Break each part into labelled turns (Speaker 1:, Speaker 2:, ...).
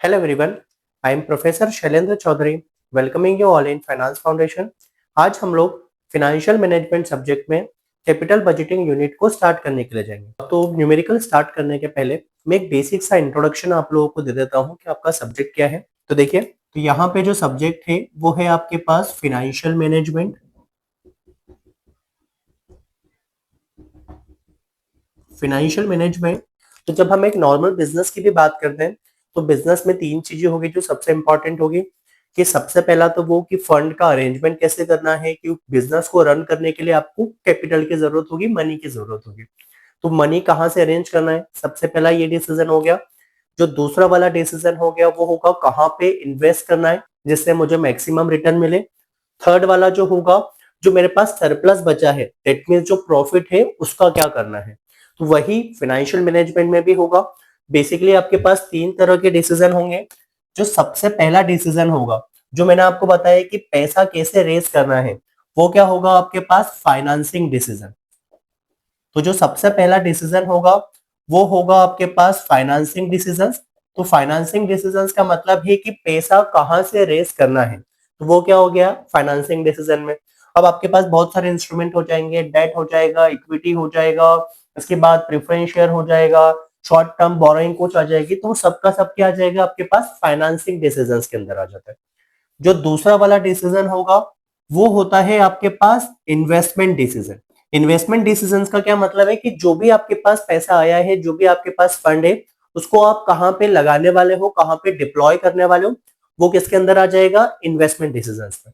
Speaker 1: Hello everyone, I am Professor Shailendra Chaudhary, welcoming you all in finance foundation. आज हम लोग financial management subject में capital budgeting unit को start करने के लिए जाएंगे। तो न्यूमेरिकल स्टार्ट करने के पहले मैं एक बेसिक सा इंट्रोडक्शन आप लोगों को दे देता हूँ कि आपका सब्जेक्ट क्या है। तो देखिए, तो यहाँ पे जो सब्जेक्ट है वो है आपके पास फाइनेंशियल मैनेजमेंट। फाइनेंशियल मैनेजमेंट, तो जब हम एक नॉर्मल बिजनेस की भी बात करते हैं तो बिजनेस में तीन चीजें होगी जो सबसे इंपॉर्टेंट होगी। कि सबसे पहला तो वो कि फंड का अरेंजमेंट कैसे करना है, कि बिजनेस को रन करने के लिए आपको कैपिटल की जरूरत होगी, मनी की जरूरत होगी। तो मनी कहाँ से अरेंज करना है, सबसे पहला ये डिसीजन हो गया। जो दूसरा वाला डिसीजन हो गया वो होगा कहाँ पे इन्वेस्ट करना है जिससे मुझे मैक्सिमम रिटर्न मिले। थर्ड वाला जो होगा, जो मेरे पास सरप्लस बचा है, दैट मीन्स जो प्रॉफिट है उसका क्या करना है। तो वही फाइनेंशियल मैनेजमेंट में भी होगा। बेसिकली आपके पास तीन तरह के डिसीजन होंगे। जो सबसे पहला डिसीजन होगा, जो मैंने आपको बताया कि पैसा कैसे रेज करना है, वो क्या होगा आपके पास फाइनेंसिंग डिसीजन। तो जो सबसे पहला डिसीजन होगा वो होगा आपके पास फाइनेंसिंग डिसीजंस। तो फाइनेंसिंग डिसीजंस का मतलब है कि पैसा कहाँ से रेस करना है, तो वो क्या हो गया फाइनेंसिंग डिसीजन में। अब आपके पास बहुत सारे इंस्ट्रूमेंट हो जाएंगे, डेट हो जाएगा, इक्विटी हो जाएगा, इसके बाद प्रेफरेंस शेयर हो जाएगा, शॉर्ट टर्म बोरोइंग कुछ आ जाएगी, तो सबका सब क्या आ जाएगा आपके पास फाइनेंसिंग डिसीजंस के अंदर आ जाता है। जो दूसरा वाला डिसीजन होगा वो होता है आपके पास इन्वेस्टमेंट डिसीजन। इन्वेस्टमेंट डिसीजंस का क्या मतलब है कि जो भी आपके पास पैसा आया है, जो भी आपके पास फंड है, उसको आप कहाँ पे लगाने वाले हो, कहाँ पे डिप्लॉय करने वाले हो, वो किसके अंदर आ जाएगा इन्वेस्टमेंट डिसीजंस में।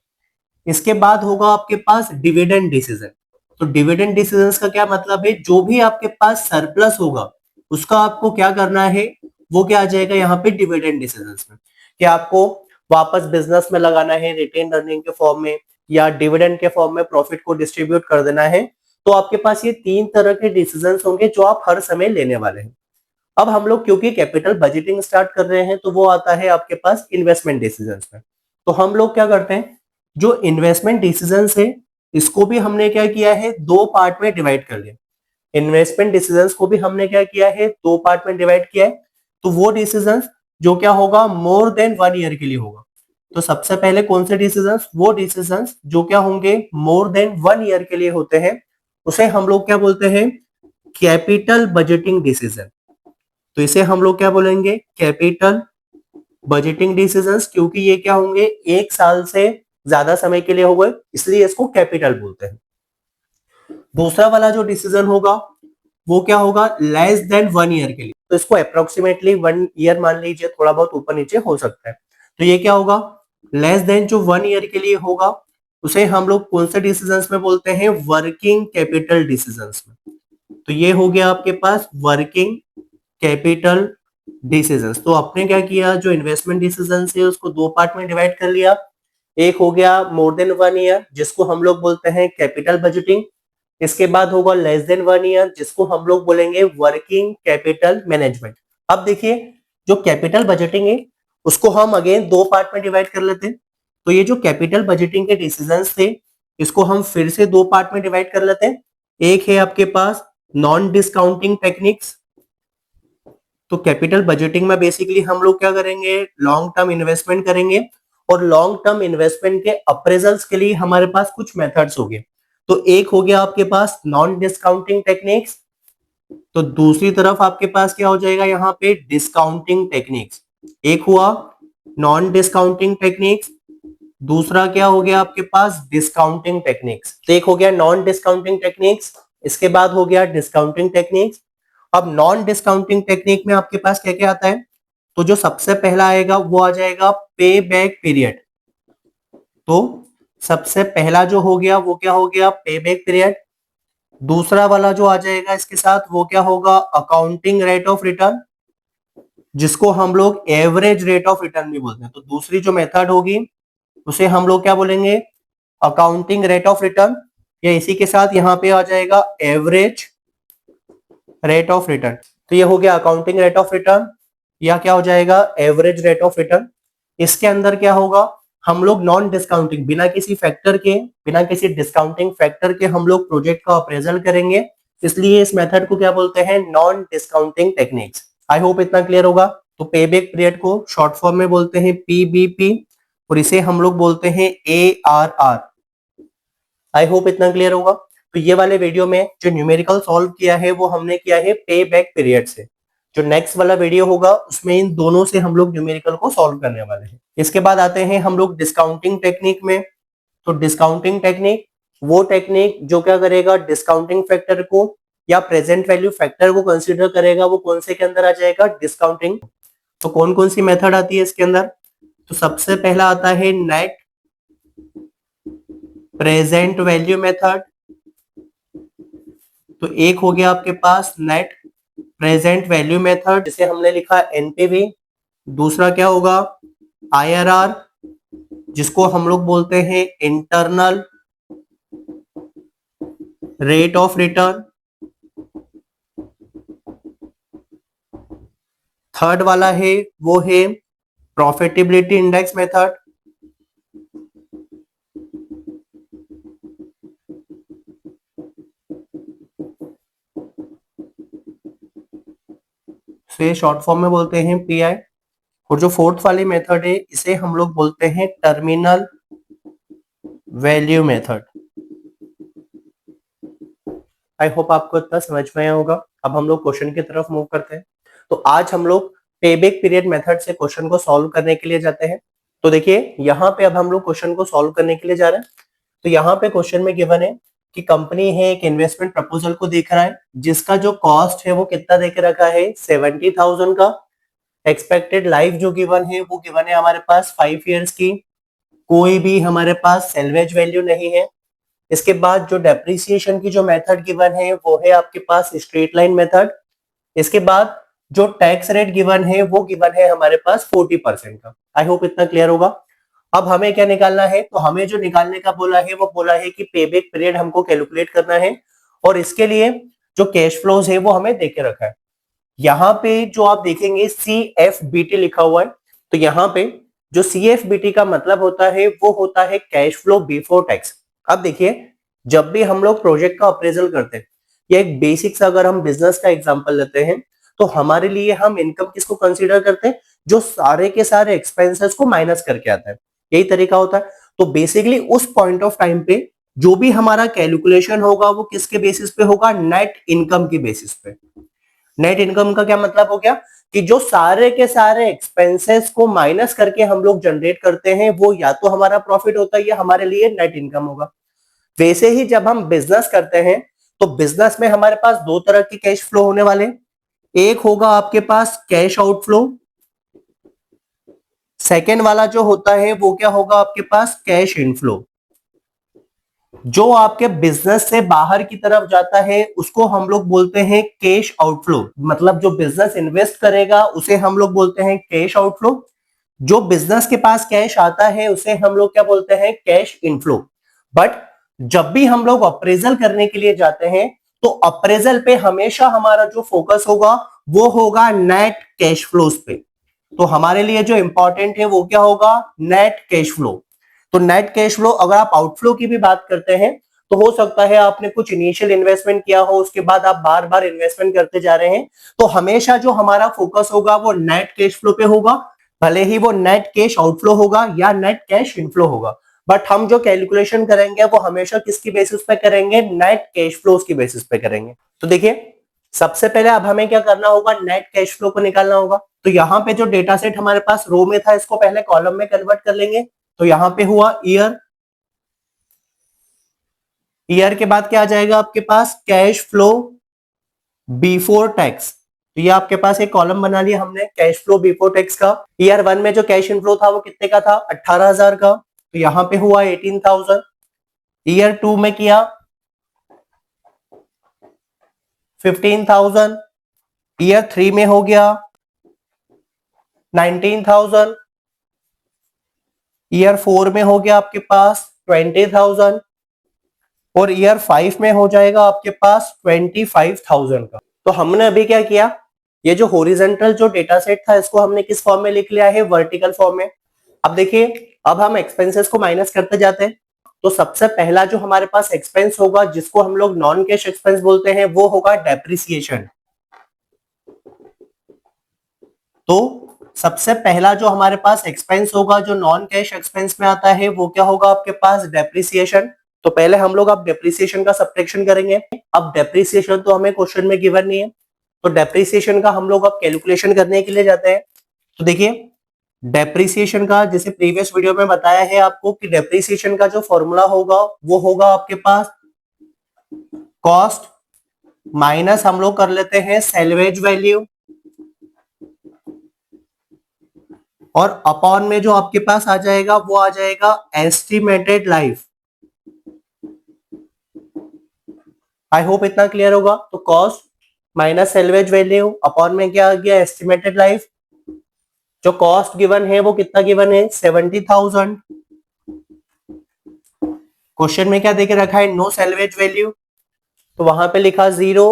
Speaker 1: इसके बाद होगा आपके पास डिविडेंड डिसीजन। तो डिविडेंड डिसीजंस का क्या मतलब है, जो भी आपके पास सरप्लस होगा उसका आपको क्या करना है, वो क्या आ जाएगा यहाँ पे डिविडेंड डिसीजंस में। कि आपको वापस बिजनेस में लगाना है रिटेन अर्निंग के फॉर्म में, या डिविडेंड के फॉर्म में प्रॉफिट को डिस्ट्रीब्यूट कर देना है। तो आपके पास ये तीन तरह के डिसीजंस होंगे जो आप हर समय लेने वाले हैं। अब हम लोग क्योंकि कैपिटल बजटिंग स्टार्ट कर रहे हैं तो वो आता है आपके पास इन्वेस्टमेंट डिसीजंस में। तो हम लोग क्या करते हैं, जो इन्वेस्टमेंट डिसीजंस है इसको भी हमने क्या किया है, दो पार्ट में डिवाइड कर लिया। इन्वेस्टमेंट डिसीजंस को भी हमने क्या किया है, दो पार्ट में डिवाइड किया है। तो वो डिसीजंस जो क्या होगा मोर देन 1 ईयर के लिए होगा। तो सबसे पहले कौन से डिसीजंस, वो डिसीजंस जो क्या होंगे मोर देन 1 ईयर के लिए होते हैं, उसे हम लोग क्या बोलते हैं, कैपिटल बजटिंग डिसीजन। तो इसे हम लोग क्या बोलेंगे, कैपिटल बजटिंग डिसीजंस, क्योंकि ये क्या होंगे एक साल से ज्यादा समय के लिए हो गए, इसलिए इसको कैपिटल बोलते हैं। दूसरा वाला जो डिसीजन होगा वो क्या होगा, लेस देन 1 ईयर के लिए, तो इसको अप्रोक्सीमेटली 1 ईयर मान लीजिए, थोड़ा बहुत ऊपर नीचे हो सकता है। तो ये क्या होगा, लेस देन जो 1 ईयर के लिए होगा उसे हम लोग कौन से डिसीजंस में बोलते हैं, वर्किंग कैपिटल डिसीजंस में। तो ये हो गया आपके पास वर्किंग कैपिटल डिसीजंस। तो आपने क्या किया, जो इन्वेस्टमेंट डिसीजंस है उसको दो पार्ट में डिवाइड कर लिया। एक हो गया मोर देन 1 ईयर जिसको हम लोग बोलते हैं कैपिटल बजटिंग। इसके बाद होगा लेस देन 1 ईयर जिसको हम लोग बोलेंगे वर्किंग कैपिटल मैनेजमेंट। अब देखिए, जो कैपिटल बजटिंग है उसको हम अगेन दो पार्ट में डिवाइड कर लेते हैं। तो ये जो कैपिटल बजटिंग के डिसीजंस थे इसको हम फिर से दो पार्ट में डिवाइड कर लेते हैं। एक है आपके पास नॉन डिस्काउंटिंग टेक्निक्स। तो कैपिटल बजटिंग में बेसिकली हम लोग क्या करेंगे, लॉन्ग टर्म इन्वेस्टमेंट करेंगे, और लॉन्ग टर्म इन्वेस्टमेंट के अप्रेजल्स के लिए हमारे पास कुछ मेथड्स हो गए। तो एक हो गया आपके पास नॉन डिस्काउंटिंग टेक्निक्स, तो दूसरी तरफ आपके पास क्या हो जाएगा यहाँ पे डिस्काउंटिंग टेक्निक्स। एक हुआ नॉन डिस्काउंटिंग टेक्निक्स, दूसरा क्या हो गया आपके पास डिस्काउंटिंग टेक्निक्स। तो एक हो गया नॉन डिस्काउंटिंग टेक्निक्स, इसके बाद हो गया डिस्काउंटिंग टेक्निक्स। अब नॉन डिस्काउंटिंग टेक्निक में आपके पास क्या क्या आता है, तो जो सबसे पहला आएगा वो आ जाएगा पे बैक पीरियड। तो सबसे पहला जो हो गया वो क्या हो गया, पे बैक पीरियड। दूसरा वाला जो आ जाएगा इसके साथ वो क्या होगा, अकाउंटिंग रेट ऑफ रिटर्न, जिसको हम लोग एवरेज रेट ऑफ रिटर्न भी बोलते हैं। तो दूसरी जो मेथड होगी उसे हम लोग क्या बोलेंगे, अकाउंटिंग रेट ऑफ रिटर्न, या इसी के साथ यहाँ पे आ जाएगा एवरेज रेट ऑफ रिटर्न। तो ये हो गया अकाउंटिंग रेट ऑफ रिटर्न, या क्या हो जाएगा एवरेज रेट ऑफ रिटर्न। इसके अंदर क्या होगा, हम लोग नॉन डिस्काउंटिंग, बिना किसी फैक्टर के, बिना किसी डिस्काउंटिंग फैक्टर के हम लोग प्रोजेक्ट का अप्रेजल करेंगे, इसलिए इस मेथड को क्या बोलते हैं, non discounting techniques. I hope इतना क्लियर होगा। तो पे बैक पीरियड को शॉर्ट फॉर्म में बोलते हैं PBP और इसे हम लोग बोलते हैं ARR। आई होप इतना क्लियर होगा। तो ये वाले वीडियो में जो न्यूमेरिकल सॉल्व किया है वो हमने किया है पे बैक पीरियड से। जो नेक्स्ट वाला वीडियो होगा उसमें इन दोनों से हम लोग न्यूमेरिकल को सॉल्व करने वाले हैं। इसके बाद आते हैं हम लोग डिस्काउंटिंग टेक्निक में। तो डिस्काउंटिंग टेक्निक वो टेक्निक जो क्या करेगा, डिस्काउंटिंग फैक्टर को या प्रेजेंट वैल्यू फैक्टर को कंसीडर करेगा। वो कौन से के अंदर आ जाएगा, डिस्काउंटिंग। तो कौन कौन सी मेथड आती है इसके अंदर, तो सबसे पहला आता है नेट प्रेजेंट वैल्यू मेथड। तो एक हो गया आपके पास नेट प्रेजेंट वैल्यू मेथड, जिसे हमने लिखा एनपीवी। दूसरा क्या होगा, आईआरआर, जिसको हम लोग बोलते हैं internal rate of return. Third वाला है वो है प्रॉफिटेबिलिटी इंडेक्स मेथड। से शॉर्ट फॉर्म में बोलते हैं पीआई। और जो फोर्थ वाली मेथड है इसे हम लोग बोलते हैं terminal value method. I hope आपको इतना समझ में आया होगा। अब हम लोग क्वेश्चन की तरफ मूव करते हैं। तो आज हम लोग पेबैक पीरियड मेथड से क्वेश्चन को सॉल्व करने के लिए जाते हैं। तो देखिए यहाँ पे अब हम लोग क्वेश्चन को सॉल्व करने के लिए जा रहे हैं। तो यहाँ पे क्वेश्चन में गिवन है कि कंपनी है एक इन्वेस्टमेंट प्रपोजल को देख रहा है, जिसका जो कॉस्ट है वो कितना दे के रखा है, 70,000 का। एक्सपेक्टेड लाइफ जो गिवन है वो गिवन है हमारे पास 5 इयर्स की। कोई भी हमारे पास सेल्वेज वैल्यू नहीं है। इसके बाद जो डेप्रिसिएशन की जो मेथड गिवन है वो है आपके पास स्ट्रेट लाइन मेथड। इसके बाद जो टैक्स रेट गिवन है वो गिवन है हमारे पास 40% का। आई होप इतना क्लियर होगा। अब हमें क्या निकालना है, तो हमें जो निकालने का बोला है वो बोला है कि पेबैक पीरियड हमको कैलकुलेट करना है, और इसके लिए जो कैश फ्लोज है वो हमें देके रखा है। यहाँ पे जो आप देखेंगे CFBT लिखा हुआ है। तो यहाँ पे जो CFBT का मतलब होता है वो होता है कैश फ्लो बिफोर टैक्स। अब देखिए, जब भी हम लोग प्रोजेक्ट का अप्रेजल करते हैं या एक बेसिक सा अगर हम बिजनेस का एग्जांपल लेते हैं, तो हमारे लिए हम इनकम किसको कंसीडर करते हैं, जो सारे के सारे एक्सपेंसेस को माइनस करके आता है। यही तरीका होता है। तो बेसिकली उस पॉइंट ऑफ टाइम पे जो भी हमारा कैलकुलेशन होगा वो किसके बेसिस पे होगा, नेट इनकम के बेसिस पे। नेट इनकम का क्या मतलब हो गया कि जो सारे के सारे एक्सपेंसेस को माइनस करके हम लोग जनरेट करते हैं वो या तो हमारा प्रॉफिट होता है या हमारे लिए नेट इनकम होगा। वैसे ही जब हम बिजनेस करते हैं तो बिजनेस में हमारे पास दो तरह के कैश फ्लो होने वाले। एक होगा आपके पास कैश आउटफ्लो, सेकेंड वाला जो होता है वो क्या होगा आपके पास, कैश इनफ्लो। जो आपके बिजनेस से बाहर की तरफ जाता है उसको हम लोग बोलते हैं कैश आउटफ्लो। मतलब जो बिजनेस इन्वेस्ट करेगा उसे हम लोग बोलते हैं कैश आउटफ्लो। जो बिजनेस के पास कैश आता है उसे हम लोग क्या बोलते हैं, कैश इनफ्लो। बट जब भी हम लोग अप्रेजल करने के लिए जाते हैं तो अप्रेजल पे हमेशा हमारा जो फोकस होगा वो होगा नेट कैश फ्लोज पे। तो हमारे लिए जो इंपॉर्टेंट है वो क्या होगा, नेट कैश फ्लो। तो नेट कैश फ्लो, अगर आप आउटफ्लो की भी बात करते हैं तो हो सकता है आपने कुछ इनिशियल इन्वेस्टमेंट किया हो, उसके बाद आप बार बार इन्वेस्टमेंट करते जा रहे हैं, तो हमेशा जो हमारा फोकस होगा वो नेट कैश फ्लो पे होगा। भले ही वो नेट कैश आउटफ्लो होगा या नेट कैश इनफ्लो होगा, बट हम जो कैलकुलेशन करेंगे वो हमेशा किसकी बेसिस पे करेंगे, नेट कैश फ्लोज की बेसिस पे करेंगे। तो देखिए, सबसे पहले अब हमें क्या करना होगा, नेट कैश फ्लो को निकालना होगा। तो यहाँ पे जो डेटा सेट हमारे पास रो में था इसको पहले कॉलम में कन्वर्ट कर लेंगे। तो यहाँ पे हुआ ईयर, ईयर के बाद क्या आ जाएगा आपके पास, कैश फ्लो बिफोर टैक्स। तो ये आपके पास एक कॉलम बना लिया हमने कैश फ्लो बिफोर टैक्स का। ईयर 1 में जो कैश इनफ्लो था वो कितने का था, 18,000 का। तो यहाँ पे हुआ 18,000। ईयर 2 में किया 15,000। ईयर 3 में हो गया 19,000। ईयर 4 में हो गया आपके पास 20,000। और ईयर 5 में हो जाएगा आपके पास 25,000 का। तो हमने अभी क्या किया, ये जो हॉरिजॉन्टल जो डेटा सेट था इसको हमने किस फॉर्म में लिख लिया है, वर्टिकल फॉर्म में। अब देखिए, अब हम एक्सपेंसेस को माइनस करते जाते हैं। तो सबसे पहला जो हमारे पास एक्सपेंस होगा जिसको हम लोग नॉन कैश एक्सपेंस बोलते हैं वो होगा डेप्रिसिएशन। तो सबसे पहला जो हमारे पास एक्सपेंस होगा जो नॉन कैश एक्सपेंस में आता है वो क्या होगा आपके पास, डेप्रिसिएशन। तो पहले हम लोग अब डेप्रिसिएशन का सब्ट्रैक्शन करेंगे। अब डेप्रिसिएशन तो हमें क्वेश्चन में गिवन नहीं है, तो डेप्रिसिएशन का हम लोग अब कैलकुलेशन करने के लिए जाते हैं। तो देखिए डेप्रिसिएशन का जैसे प्रीवियस वीडियो में बताया है आपको कि डेप्रिसिएशन का जो फॉर्मूला होगा वो होगा आपके पास कॉस्ट माइनस हम लोग कर लेते हैं सैल्वेज वैल्यू, और अपॉन में जो आपके पास आ जाएगा वो आ जाएगा एस्टिमेटेड लाइफ। आई होप इतना क्लियर होगा। तो cost minus salvage value upon में क्या आ गया, एस्टिमेटेड लाइफ। जो कॉस्ट गिवन है वो कितना गिवन है, 70,000। क्वेश्चन में क्या देके रखा है, नो सैल्वेज वैल्यू, तो वहां पे लिखा 0।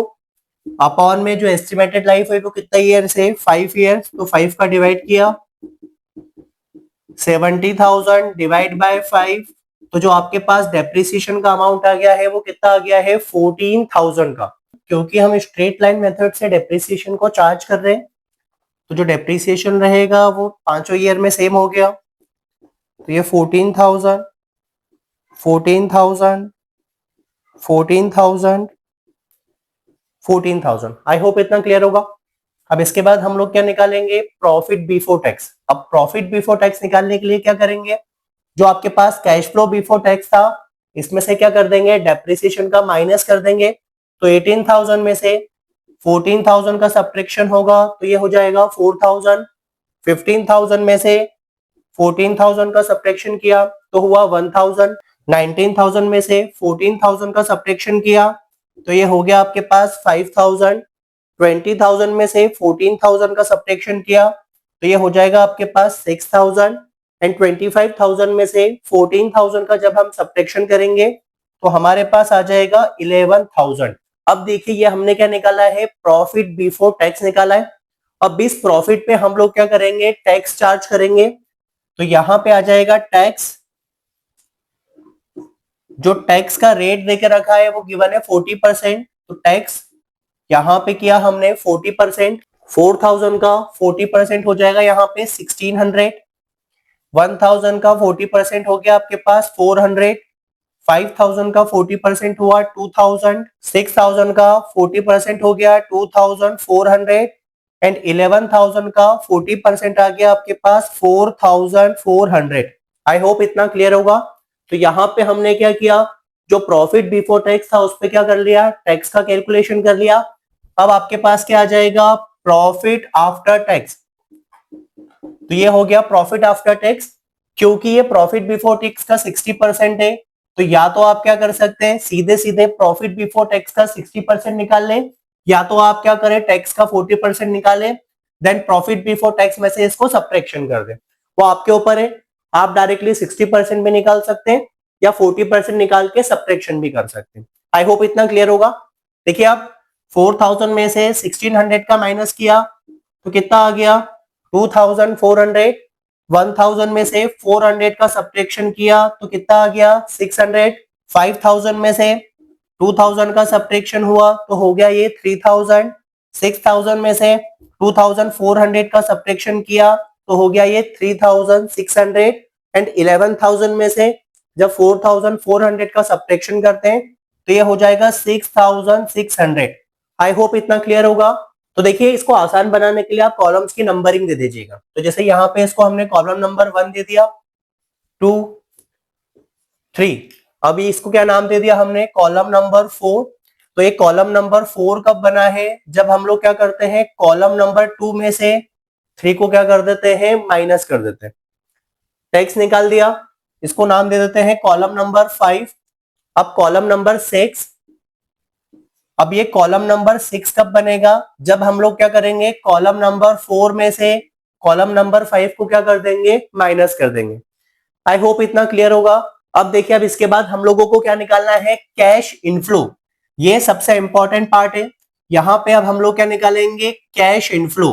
Speaker 1: अपॉन में जो एस्टिमेटेड लाइफ है वो कितना ईयर है, 5 ईयर्स, तो 5 का डिवाइड किया, 70,000 डिवाइड बाय 5, तो जो आपके पास डेप्रिसिएशन का अमाउंट आ गया है वो कितना आ गया है, 14,000 का। क्योंकि हम स्ट्रेट लाइन मेथड से डेप्रिसिएशन को चार्ज कर रहे हैं, तो जो डेप्रिसिएशन रहेगा वो पांचों ईयर में सेम हो गया। तो ये 14,000 14,000 14,000 14,000। आई होप इतना क्लियर होगा। अब इसके बाद हम लोग क्या निकालेंगे, प्रॉफिट बिफोर टैक्स। अब प्रॉफिट बिफोर टैक्स निकालने के लिए क्या करेंगे, जो आपके पास कैश फ्लो बिफोर टैक्स था इसमें से क्या कर देंगे, डेप्रिसिएशन का माइनस कर देंगे। तो 18,000 में से 14,000 का सब्ट्रैक्शन होगा तो ये हो जाएगा 4,000। 15,000 में से 14,000 का सब्ट्रैक्शन किया तो हुआ 1,000। 19,000 में से 14,000 का सब्ट्रैक्शन किया तो ये हो गया आपके पास 5,000। 20,000 में से 14,000 का सब्ट्रैक्शन किया तो ये हो जाएगा आपके पास 6,000। एंड 25,000 में से 14,000 का जब हम सब्ट्रैक्शन करेंगे तो हमारे पास आ जाएगा 11,000। अब देखिए ये हमने क्या निकाला है, प्रॉफिट बिफोर टैक्स निकाला है। अब इस प्रॉफिट पे हम लोग क्या करेंगे, टैक्स चार्ज करेंगे। तो यहां पे आ जाएगा टैक्स, जो टैक्स का रेट देके रखा है वो गिवन है 40%। तो टैक्स यहां पे किया हमने 40%। 4,000 का 40% हो जाएगा यहाँ पे 1,600। 1,000 का 40% हो गया आपके पास 400। 5,000 का 40% हुआ 2,000। 6,000 का 40% हो गया 2,400। एंड 11,000 का 40% आ गया आपके पास 4,400। आई होप इतना क्लियर होगा। तो यहाँ पे हमने क्या किया, जो प्रॉफिट बिफोर टैक्स था उस पे क्या कर लिया, टैक्स का कैलकुलेशन कर लिया। अब आपके पास क्या आ जाएगा, प्रॉफिट आफ्टर टैक्स। तो ये हो गया प्रॉफिट आफ्टर टैक्स। क्योंकि ये प्रॉफिट बिफोर टैक्स का 60% है तो या तो आप क्या कर सकते हैं, सीधे सीधे प्रॉफिट बिफोर टैक्स का 60% निकाल लें, या तो आप क्या करें, टैक्स का 40% निकालें, देन प्रॉफिट बिफोर टैक्स में से इसको सब्ट्रैक्शन कर दें। वो आपके ऊपर है, आप डायरेक्टली 60% भी निकाल सकते हैं या 40% निकाल के सब्ट्रैक्शन भी कर सकते हैं। आई होप इतना क्लियर होगा। देखिए आप 4,000 में से 1,600 का माइनस किया तो कितना आ गया, 2,400। 1,000 में से 400 का सब्ट्रैक्शन किया तो कितना आ गया, 600। 5,000 में से 2,000 का सब्ट्रैक्शन हुआ तो हो गया ये 3,000। 6,000 में से 2,400 का सब्ट्रैक्शन किया तो हो गया ये 3,600। एंड 11,000 में से जब 4,400 का सब्ट्रैक्शन करते हैं तो ये हो जाएगा 6,600। आई होप इतना क्लियर होगा। तो देखिए इसको आसान बनाने के लिए आप कॉलम्स की नंबरिंग दे दीजिएगा। तो जैसे यहाँ पे इसको हमने कॉलम नंबर 1 दे दिया, 2, 3। अभी इसको क्या नाम दे दिया हमने, कॉलम नंबर 4। तो ये कॉलम नंबर 4 कब बना है, जब हम लोग क्या करते हैं, कॉलम नंबर 2 में से 3 को क्या कर देते हैं, माइनस कर देते हैं। टैक्स निकाल दिया, इसको नाम दे देते हैं कॉलम नंबर 5। अब कॉलम नंबर 6, अब ये कॉलम नंबर 6 कब बनेगा, जब हम लोग क्या करेंगे, कॉलम नंबर 4 में से कॉलम नंबर 5 को क्या कर देंगे, माइनस कर देंगे। आई होप इतना क्लियर होगा। अब देखिए अब इसके बाद हम लोगों को क्या निकालना है, कैश इनफ्लो। ये सबसे इंपॉर्टेंट पार्ट है। यहाँ पे अब हम लोग क्या निकालेंगे, कैश इनफ्लो।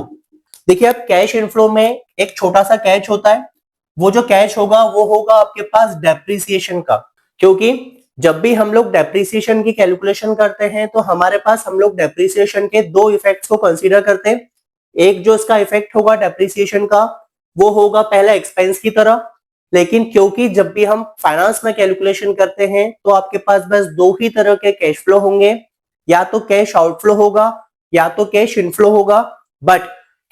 Speaker 1: देखिए अब कैश इनफ्लो में एक छोटा सा कैच होता है, वो जो कैच होगा वो होगा आपके पास डेप्रिसिएशन का। क्योंकि जब भी हम लोग डेप्रिसिएशन की कैलकुलेशन करते हैं तो हमारे पास हम लोग डेप्रिसिएशन के दो इफेक्ट्स को कंसीडर करते हैं। एक जो इसका इफेक्ट होगा डेप्रिसिएशन का वो होगा पहला एक्सपेंस की तरह, लेकिन क्योंकि जब भी हम फाइनेंस में कैलकुलेशन करते हैं तो आपके पास बस दो ही तरह के कैश फ्लो होंगे, या तो कैश आउटफ्लो होगा या तो कैश इनफ्लो होगा। बट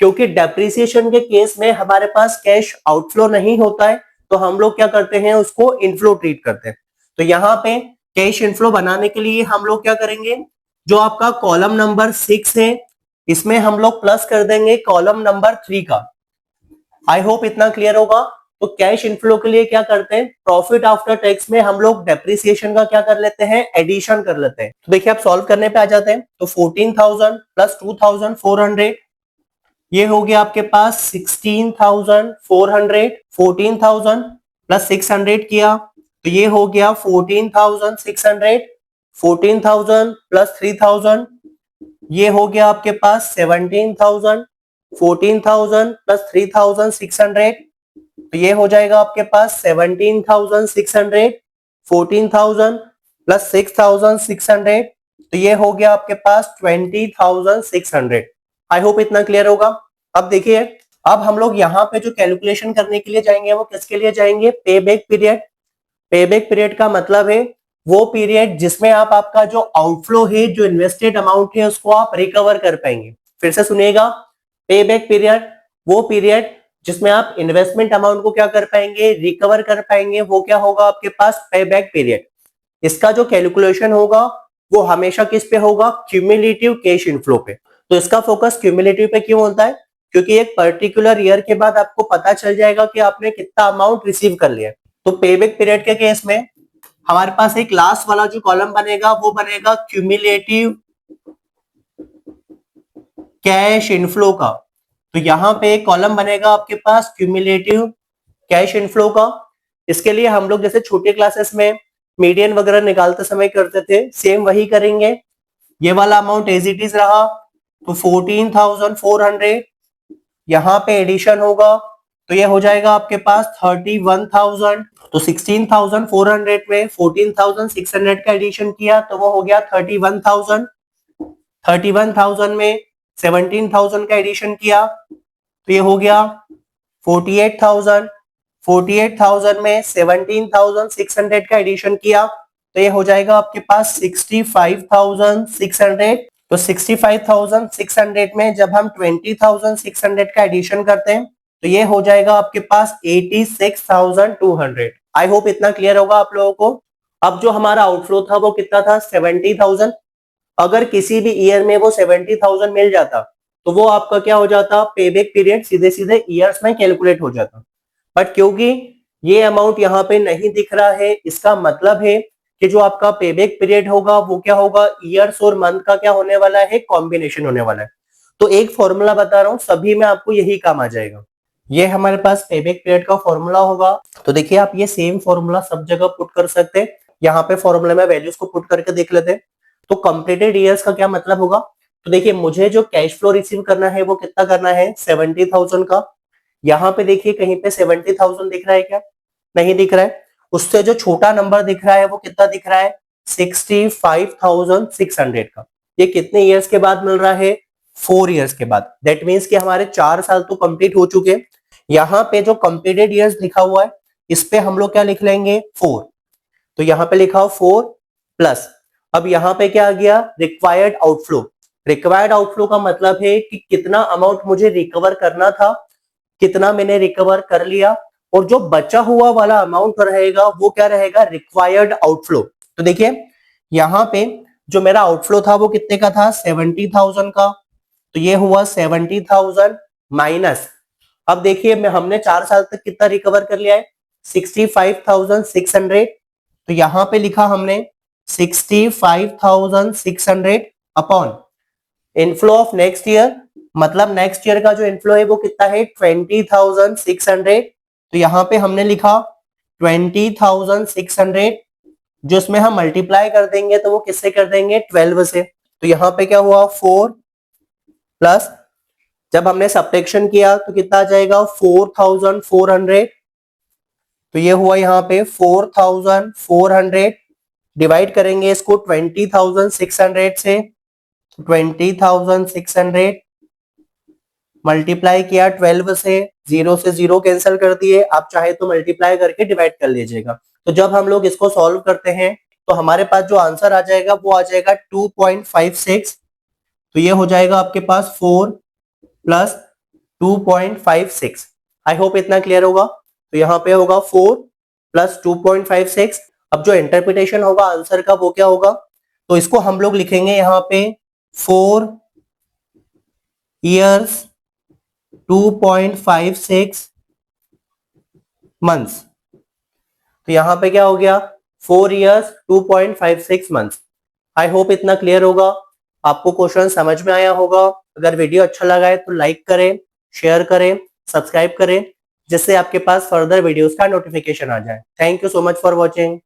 Speaker 1: क्योंकि डेप्रिसिएशन के केस में हमारे पास कैश आउटफ्लो नहीं होता है तो हम लोग क्या करते हैं, उसको इनफ्लो ट्रीट करते हैं। तो यहाँ पे कैश इनफ्लो बनाने के लिए हम लोग क्या करेंगे, जो आपका कॉलम नंबर 6 है इसमें हम लोग प्लस कर देंगे कॉलम नंबर 3 का। आई होप इतना क्लियर होगा। तो कैश इनफ्लो के लिए क्या करते हैं, प्रॉफिट आफ्टर टैक्स में हम लोग डेप्रिसिएशन का क्या कर लेते हैं, एडिशन कर लेते हैं। तो देखिए आप सॉल्व करने पे आ जाते हैं। तो 14,000 प्लस 2,400 ये हो गया आपके पास 16,400। 14,000 प्लस 600 किया तो ये हो गया 14,600। 14,000 प्लस 3,000 ये हो गया आपके पास 17,000। 14,000 प्लस 3,600 तो ये हो जाएगा आपके पास 17,600। 14,000 प्लस 6,600 तो ये हो गया आपके पास 20,600। आई होप इतना क्लियर होगा। अब देखिए, अब हम लोग यहाँ पे जो कैलकुलेशन करने के लिए जाएंगे वो किसके लिए जाएंगे, पे बैक पीरियड। पे बैक पीरियड का मतलब है वो पीरियड जिसमें आप आपका जो आउटफ्लो है, जो इन्वेस्टेड अमाउंट है उसको आप रिकवर कर पाएंगे। फिर से सुनिएगा, पे बैक पीरियड वो पीरियड जिसमें आप इन्वेस्टमेंट अमाउंट को क्या कर पाएंगे, रिकवर कर पाएंगे, वो क्या होगा आपके पास, पे बैक पीरियड। इसका जो कैलकुलेशन होगा वो हमेशा किस पे होगा, क्यूमुलेटिव कैश इनफ्लो पे। तो इसका फोकस क्यूमुलेटिव पे क्यों होता है, क्योंकि एक पर्टिकुलर ईयर के बाद आपको पता चल जाएगा कि आपने कितना अमाउंट रिसीव कर लिया। तो पे बैक पीरियड के केस में हमारे पास एक लास्ट वाला जो कॉलम बनेगा वो बनेगा क्यूमुलेटिव कैश इनफ्लो का। तो यहाँ पे एक कॉलम बनेगा आपके पास क्यूमुलेटिव कैश इनफ्लो का। इसके लिए हम लोग जैसे छोटे क्लासेस में मीडियन वगैरह निकालते समय करते थे, सेम वही करेंगे। ये वाला अमाउंट एज इट इज रहा, तो 14,400 यहाँ पे एडिशन होगा तो ये हो जाएगा आपके पास 31,000। तो 16,400 में 14,600 का एडिशन किया तो वो हो गया 31,000। 31,000 में 17,000 का एडिशन किया तो ये हो गया 48,000। 48,000 में 17,600 का एडिशन किया तो ये हो जाएगा आपके पास 65,600। तो 65,600 में जब हम 20,600 का एडिशन करते हैं तो ये हो जाएगा आपके पास 86,200। आई होप इतना क्लियर होगा आप लोगों को। अब जो हमारा आउटफ्लो था वो कितना था, 70,000। अगर किसी भी ईयर में वो 70,000 मिल जाता तो वो आपका क्या हो जाता, पे बैक पीरियड सीधे सीधे ईयर्स में कैलकुलेट हो जाता। बट क्योंकि ये अमाउंट यहाँ पे नहीं दिख रहा है, इसका मतलब है कि जो आपका पे बैक पीरियड होगा वो क्या होगा, ईयर्स और मंथ का क्या होने वाला है, कॉम्बिनेशन होने वाला है। तो एक फॉर्मूला बता रहा हूँ, सभी में आपको यही काम आ जाएगा। ये हमारे पास पे बैक पीरियड का फॉर्मूला होगा। तो देखिए आप ये सेम फॉर्मूला सब जगह पुट कर सकते हैं। यहाँ पे फॉर्मूले में वैल्यूज को पुट करके देख लेते हैं। तो कंप्लीटेड ईयर्स का क्या मतलब होगा, तो देखिए मुझे जो कैश फ्लो रिसीव करना है वो कितना करना है, 70,000 का। यहाँ पे देखिए कहीं पे 70,000 दिख रहा है क्या, नहीं दिख रहा है। उससे जो छोटा नंबर दिख रहा है वो कितना दिख रहा है, 65,600 का। ये कितने ईयर्स के बाद मिल रहा है, 4 ईयर्स के बाद। दैट मीन्स कि हमारे 4 साल तो कंप्लीट हो चुके। यहाँ पे जो कंप्लीटेड ईयर्स लिखा हुआ है इस पे हम लोग क्या लिख लेंगे, 4। तो यहाँ पे लिखा हो 4 प्लस, अब यहाँ पे क्या आ गया, रिक्वायर्ड आउटफ्लो। रिक्वायर्ड आउटफ्लो का मतलब है कि कितना अमाउंट मुझे रिकवर करना था, कितना मैंने रिकवर कर लिया, और जो बचा हुआ वाला अमाउंट रहेगा वो क्या रहेगा, रिक्वायर्ड आउटफ्लो। तो देखिए यहाँ पे जो मेरा आउटफ्लो था वो कितने का था, 70,000 का। तो ये हुआ 70,000 माइनस, अब देखिए मैं हमने 4 साल तक कितना रिकवर कर लिया है, 65,600। तो यहाँ पे लिखा हमने 65,600 upon inflow of next year, मतलब नेक्स्ट ईयर का जो इनफ्लो है वो कितना है, 20,600। तो यहाँ पे हमने लिखा 20,600, जो इसमें हम मल्टीप्लाई कर देंगे तो वो किससे कर देंगे, 12 से। तो यहाँ पे क्या हुआ, 4 प्लस, जब हमने सब्ट्रैक्शन किया तो कितना आ जाएगा, 4,400। तो ये हुआ यहाँ पे 4,400, डिवाइड करेंगे इसको 20,600 से, 20,600 मल्टीप्लाई किया 12 से, 0 से 0 कैंसिल कर दिए, आप चाहे तो मल्टीप्लाई करके डिवाइड कर लीजिएगा। तो जब हम लोग इसको सॉल्व करते हैं तो हमारे पास जो आंसर आ जाएगा वो आ जाएगा 2.56। तो ये हो जाएगा आपके पास 4 प्लस 2.56। आई होप इतना क्लियर होगा। तो यहाँ पे होगा 4 प्लस 2.56। अब जो इंटरप्रिटेशन होगा आंसर का वो क्या होगा, तो इसको हम लोग लिखेंगे यहाँ पे 4 years 2.56 मंथ्स। तो यहाँ पे क्या हो गया 4 years 2.56 मंथ्स। आई होप इतना क्लियर होगा, आपको क्वेश्चन समझ में आया होगा। अगर वीडियो अच्छा लगा है तो लाइक करें, शेयर करें, सब्सक्राइब करें, जिससे आपके पास फर्दर वीडियोस का नोटिफिकेशन आ जाए। Thank you so much for watching.